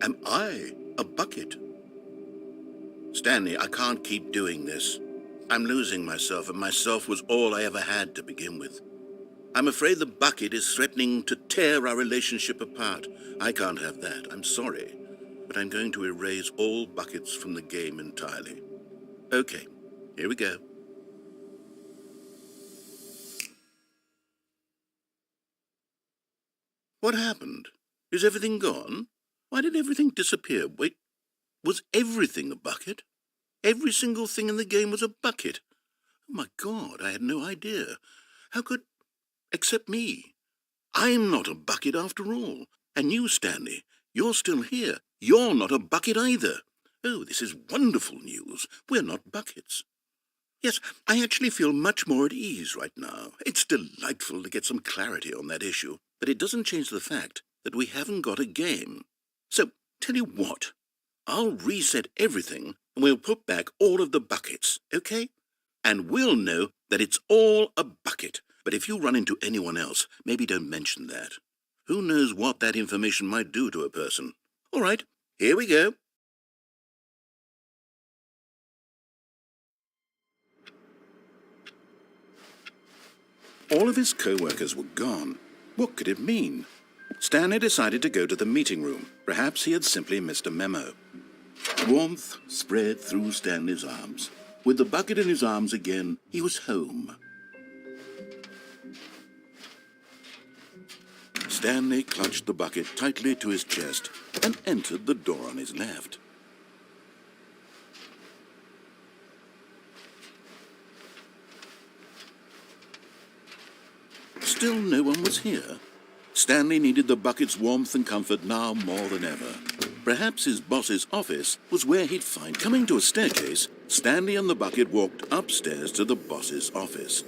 Am I a bucket? Stanley, I can't keep doing this. I'm losing myself, and myself was all I ever had to begin with. I'm afraid the bucket is threatening to tear our relationship apart. I can't have that. I'm sorry. But I'm going to erase all buckets from the game entirely. Okay, here we go. What happened? Is everything gone? Why did everything disappear? Wait, was everything a bucket? Every single thing in the game was a bucket? Oh my God, I had no idea. How could... Except me. I'm not a bucket after all. And you, Stanley, you're still here. You're not a bucket either. Oh, this is wonderful news. We're not buckets. Yes, I actually feel much more at ease right now. It's delightful to get some clarity on that issue, but it doesn't change the fact that we haven't got a game. So, tell you what, I'll reset everything and we'll put back all of the buckets, okay? And we'll know that it's all a bucket. But if you run into anyone else, maybe don't mention that. Who knows what that information might do to a person? All right, here we go. All of his co-workers were gone. What could it mean? Stanley decided to go to the meeting room. Perhaps he had simply missed a memo. Warmth spread through Stanley's arms. With the bucket in his arms again, he was home. Stanley clutched the bucket tightly to his chest and entered the door on his left. Still no one was here. Stanley needed the bucket's warmth and comfort now more than ever. Perhaps his boss's office was where he'd find... Coming to a staircase, Stanley and the bucket walked upstairs to the boss's office.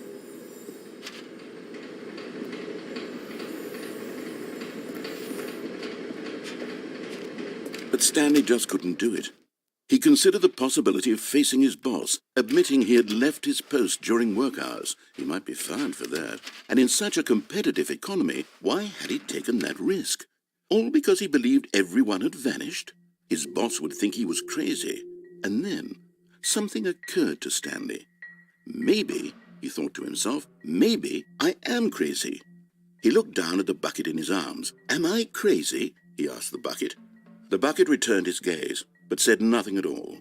But Stanley just couldn't do it. He considered the possibility of facing his boss, admitting he had left his post during work hours. He might be fined for that. And in such a competitive economy, why had he taken that risk? All because he believed everyone had vanished? His boss would think he was crazy. And then, something occurred to Stanley. Maybe, he thought to himself, maybe I am crazy. He looked down at the bucket in his arms. Am I crazy? He asked the bucket. The bucket returned his gaze, but said nothing at all.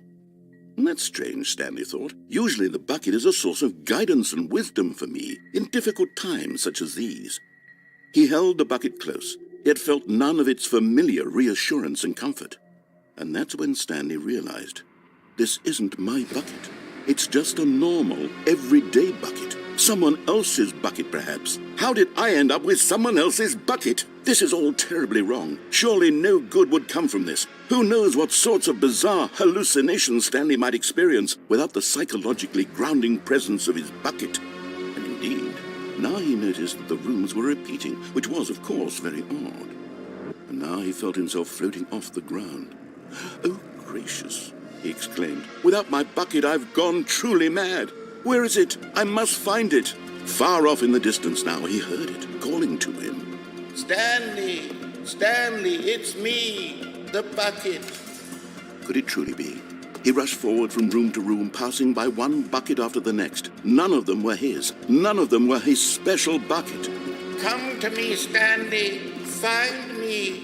That's strange, Stanley thought. Usually the bucket is a source of guidance and wisdom for me in difficult times such as these. He held the bucket close, yet felt none of its familiar reassurance and comfort. And that's when Stanley realized, this isn't my bucket. It's just a normal, everyday bucket. Someone else's bucket, perhaps. How did I end up with someone else's bucket? This is all terribly wrong. Surely no good would come from this. Who knows what sorts of bizarre hallucinations Stanley might experience without the psychologically grounding presence of his bucket. And indeed, now he noticed that the rooms were repeating, which was, of course, very odd. And now he felt himself floating off the ground. Oh, gracious, he exclaimed. Without my bucket, I've gone truly mad. Where is it? I must find it. Far off in the distance now, he heard it, calling to him. Stanley! Stanley, it's me, the bucket. Could it truly be? He rushed forward from room to room, passing by one bucket after the next. None of them were his. None of them were his special bucket. Come to me, Stanley. Find me.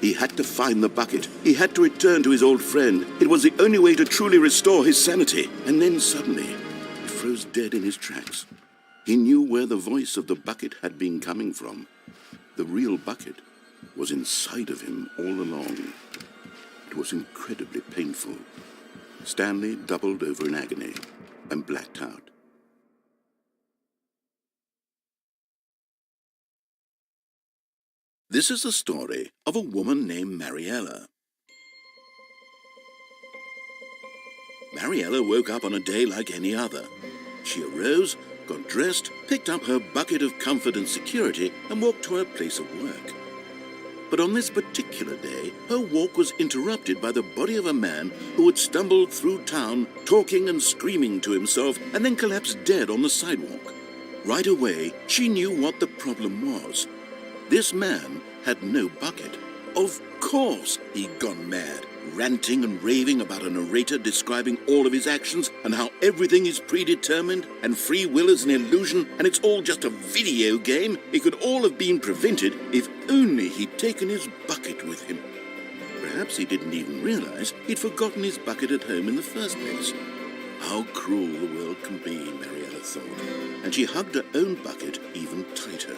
He had to find the bucket. He had to return to his old friend. It was the only way to truly restore his sanity. And then suddenly, he froze dead in his tracks. He knew where the voice of the bucket had been coming from. The real bucket was inside of him all along. It was incredibly painful. Stanley doubled over in agony and blacked out. This is the story of a woman named Mariella. Mariella woke up on a day like any other. She arose, got dressed, picked up her bucket of comfort and security, and walked to her place of work. But on this particular day, her walk was interrupted by the body of a man who had stumbled through town, talking and screaming to himself, and then collapsed dead on the sidewalk. Right away, she knew what the problem was. This man had no bucket. Of course he'd gone mad, ranting and raving about a narrator describing all of his actions and how everything is predetermined and free will is an illusion and it's all just a video game. It could all have been prevented if only he'd taken his bucket with him. Perhaps he didn't even realize he'd forgotten his bucket at home in the first place. How cruel the world can be, Mariella thought, and she hugged her own bucket even tighter.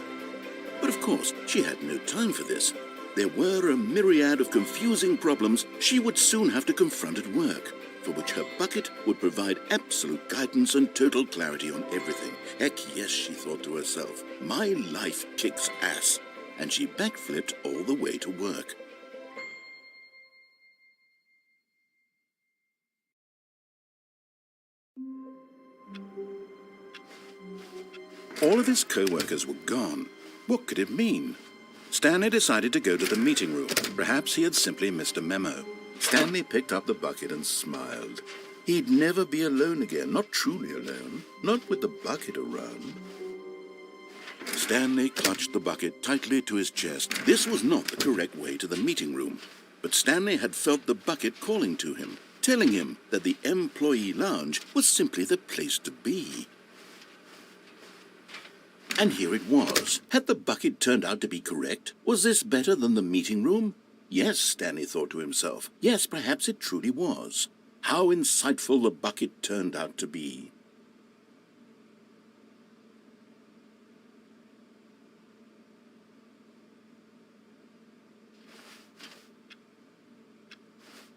But of course, she had no time for this. There were a myriad of confusing problems she would soon have to confront at work. for which her bucket would provide absolute guidance and total clarity on everything. Heck yes, she thought to herself, my life kicks ass. And she backflipped all the way to work. All of his co-workers were gone. What could it mean? Stanley decided to go to the meeting room. Perhaps he had simply missed a memo. Stanley picked up the bucket and smiled. He'd never be alone again, not truly alone, not with the bucket around. Stanley clutched the bucket tightly to his chest. This was not the correct way to the meeting room, but Stanley had felt the bucket calling to him, telling him that the employee lounge was simply the place to be. And here it was. Had the bucket turned out to be correct? Was this better than the meeting room? Yes, Stanley thought to himself. Yes, perhaps it truly was. How insightful the bucket turned out to be.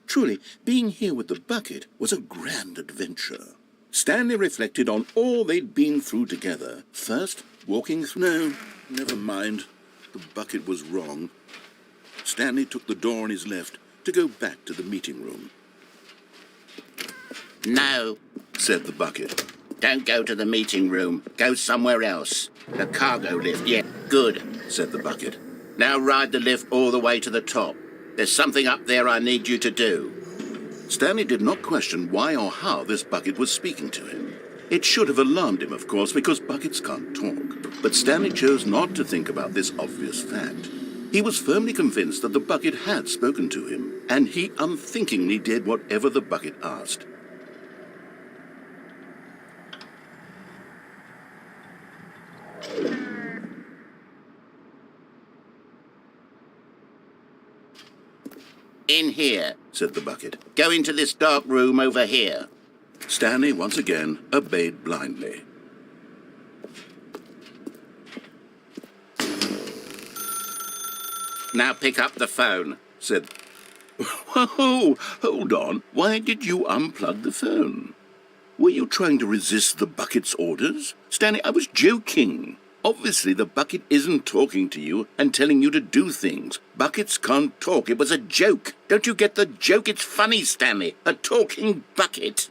Truly, being here with the bucket was a grand adventure. Stanley reflected on all they'd been through together. First, walking through... No, never mind. The bucket was wrong. Stanley took the door on his left to go back to the meeting room. No, Said the bucket. don't go to the meeting room. Go somewhere else. The cargo lift, yeah, good. Said the bucket. Now ride the lift all the way to the top. There's something up there I need you to do. Stanley did not question why or how this bucket was speaking to him. It should have alarmed him, of course, because buckets can't talk. But Stanley chose not to think about this obvious fact. He was firmly convinced that the bucket had spoken to him, and he unthinkingly did whatever the bucket asked. In here. Said the bucket. Go into this dark room over here. Stanley once again obeyed blindly. Now pick up the phone. Said, "Whoa, hold on. Why did you unplug the phone? Were you trying to resist the bucket's orders? Stanley, I was joking. Obviously, the bucket isn't talking to you and telling you to do things. Buckets can't talk. It was a joke. Don't you get the joke? It's funny, Stanley. A talking bucket.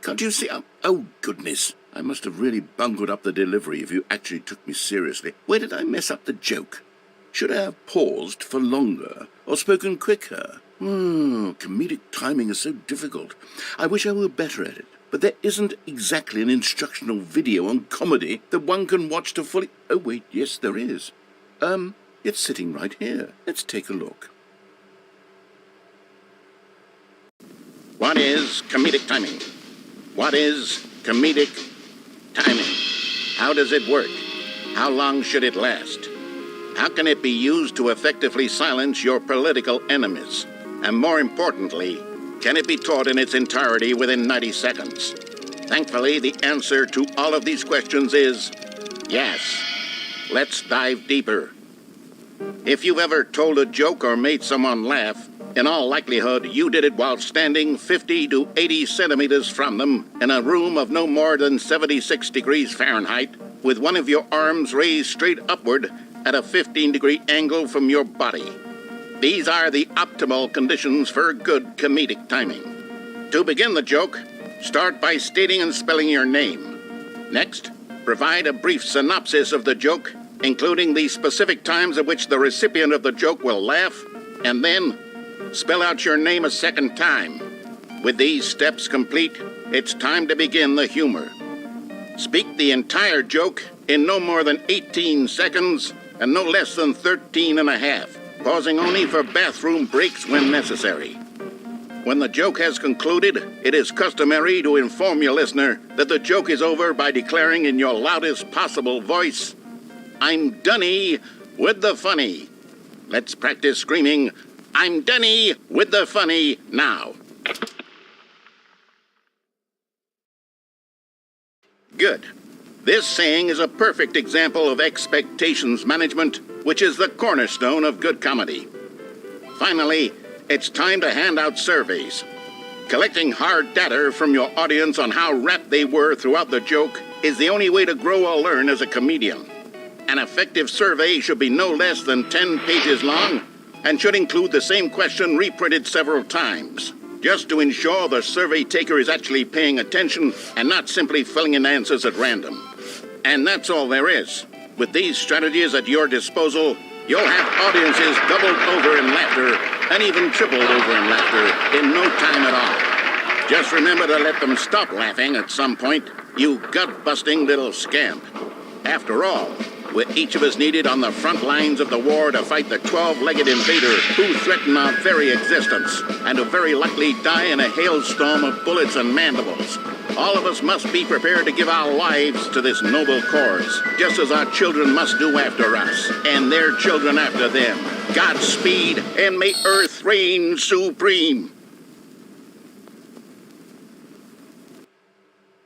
Can't you see? Oh, goodness. I must have really bungled up the delivery if you actually took me seriously. Where did I mess up the joke? Should I have paused for longer or spoken quicker? Comedic timing is so difficult. I wish I were better at it. But there isn't exactly an instructional video on comedy that one can watch to fully... Oh, wait, yes, there is. It's sitting right here. Let's take a look. What is comedic timing? What is comedic timing? How does it work? How long should it last? How can it be used to effectively silence your political enemies? And more importantly, can it be taught in its entirety within 90 seconds? Thankfully, the answer to all of these questions is yes. Let's dive deeper. If you've ever told a joke or made someone laugh, in all likelihood, you did it while standing 50 to 80 centimeters from them in a room of no more than 76 degrees Fahrenheit, with one of your arms raised straight upward at a 15-degree angle from your body. These are the optimal conditions for good comedic timing. To begin the joke, start by stating and spelling your name. Next, provide a brief synopsis of the joke, including the specific times at which the recipient of the joke will laugh, and then spell out your name a second time. With these steps complete, it's time to begin the humor. Speak the entire joke in no more than 18 seconds and no less than 13 and a half. Pausing only for bathroom breaks when necessary. When the joke has concluded, it is customary to inform your listener that the joke is over by declaring in your loudest possible voice, "I'm Dunny with the funny." Let's practice screaming, "I'm Dunny with the funny" now. Good. This saying is a perfect example of expectations management, which is the cornerstone of good comedy. Finally, it's time to hand out surveys. Collecting hard data from your audience on how rapt they were throughout the joke is the only way to grow or learn as a comedian. An effective survey should be no less than 10 pages long and should include the same question reprinted several times, just to ensure the survey taker is actually paying attention and not simply filling in answers at random. And that's all there is. With these strategies at your disposal, you'll have audiences doubled over in laughter and even tripled over in laughter in no time at all. Just remember to let them stop laughing at some point, you gut-busting little scamp. After all, with each of us needed on the front lines of the war to fight the 12-legged invader who threaten our very existence, and who very likely die in a hailstorm of bullets and mandibles. All of us must be prepared to give our lives to this noble cause, just as our children must do after us, and their children after them. Godspeed, and may Earth reign supreme.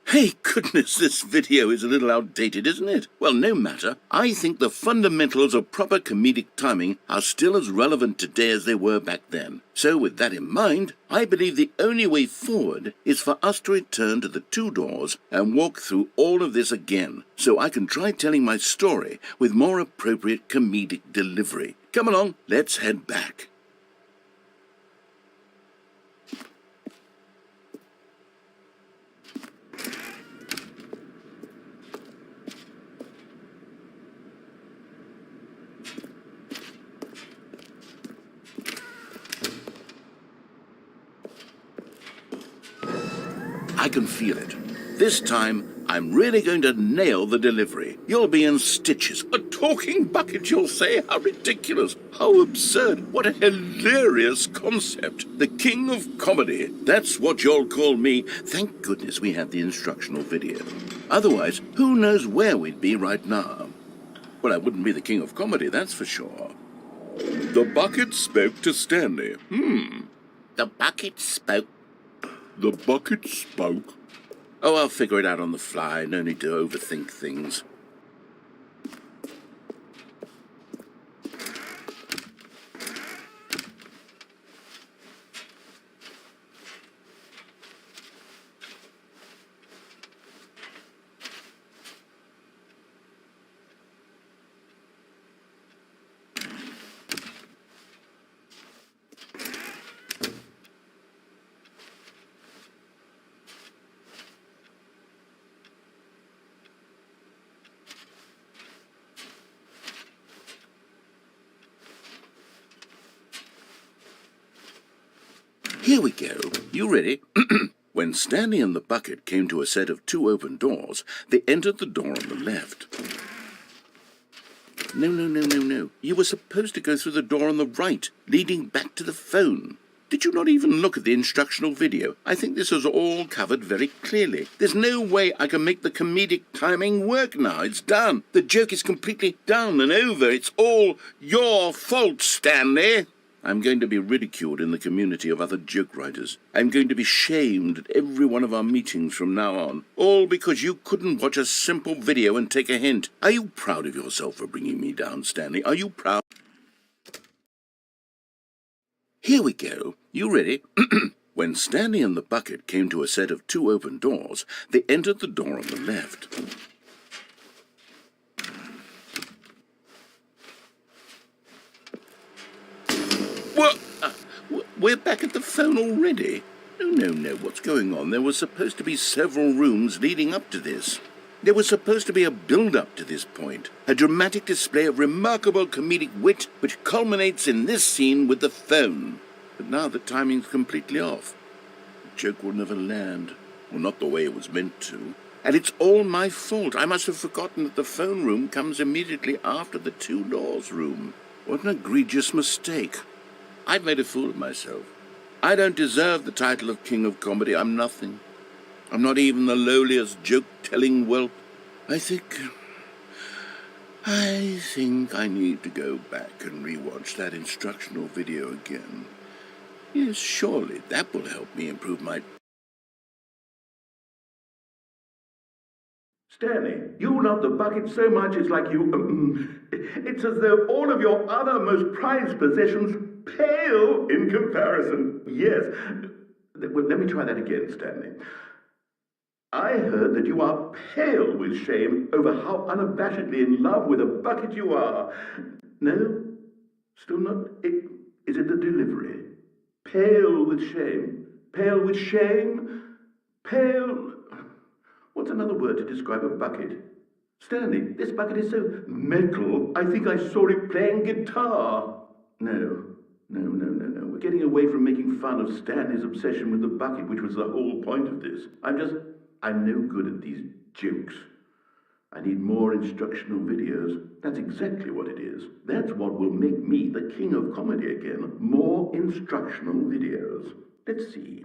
Hey, goodness, this video is a little outdated, isn't it? Well, no matter. I think the fundamentals of proper comedic timing are still as relevant today as they were back then. So, with that in mind, I believe the only way forward is for us to return to the two doors and walk through all of this again, so I can try telling my story with more appropriate comedic delivery. Come along, let's head back. I can feel it. This time, I'm really going to nail the delivery. You'll be in stitches. A talking bucket, you'll say? How ridiculous. How absurd. What a hilarious concept. The king of comedy. That's what you'll call me. Thank goodness we have the instructional video. Otherwise, who knows where we'd be right now. Well, I wouldn't be the king of comedy, that's for sure. The bucket spoke to Stanley. The bucket spoke. The bucket spoke. Oh, I'll figure it out on the fly. No need to overthink things. Here we go. You ready? When Stanley and the bucket came to a set of two open doors, they entered the door on the left. No. You were supposed to go through the door on the right, leading back to the phone. Did you not even look at the instructional video? I think this is all covered very clearly. There's no way I can make the comedic timing work now. It's done. The joke is completely done and over. It's all your fault, Stanley. I'm going to be ridiculed in the community of other joke writers. I'm going to be shamed at every one of our meetings from now on. All because you couldn't watch a simple video and take a hint. Are you proud of yourself for bringing me down, Stanley? Are you proud? Here we go. You ready? When Stanley and the bucket came to a set of two open doors, they entered the door on the left. What? We're back at the phone already? No. What's going on? There was supposed to be several rooms leading up to this. There was supposed to be a build-up to this point. A dramatic display of remarkable comedic wit which culminates in this scene with the phone. But now the timing's completely off. The joke will never land. Well, not the way it was meant to. And it's all my fault. I must have forgotten that the phone room comes immediately after the two doors room. What an egregious mistake. I've made a fool of myself. I don't deserve the title of King of Comedy. I'm nothing. I'm not even the lowliest joke-telling whelp. I think I need to go back and rewatch that instructional video again. Yes, surely that will help me improve my... Stanley, you love the bucket so much it's like you... it's as though all of your other most prized possessions pale in comparison. Yes, Well, let me try that again, Stanley. I heard that you are pale with shame over how unabashedly in love with a bucket you are. No? Still not? Is it the delivery? Pale with shame? Pale with shame? Pale... What's another word to describe a bucket? Stanley, this bucket is so metal, I think I saw it playing guitar. No. We're getting away from making fun of Stanley's obsession with the bucket, which was the whole point of this. I'm no good at these jokes. I need more instructional videos. That's exactly what it is. That's what will make me the king of comedy again. More instructional videos. Let's see.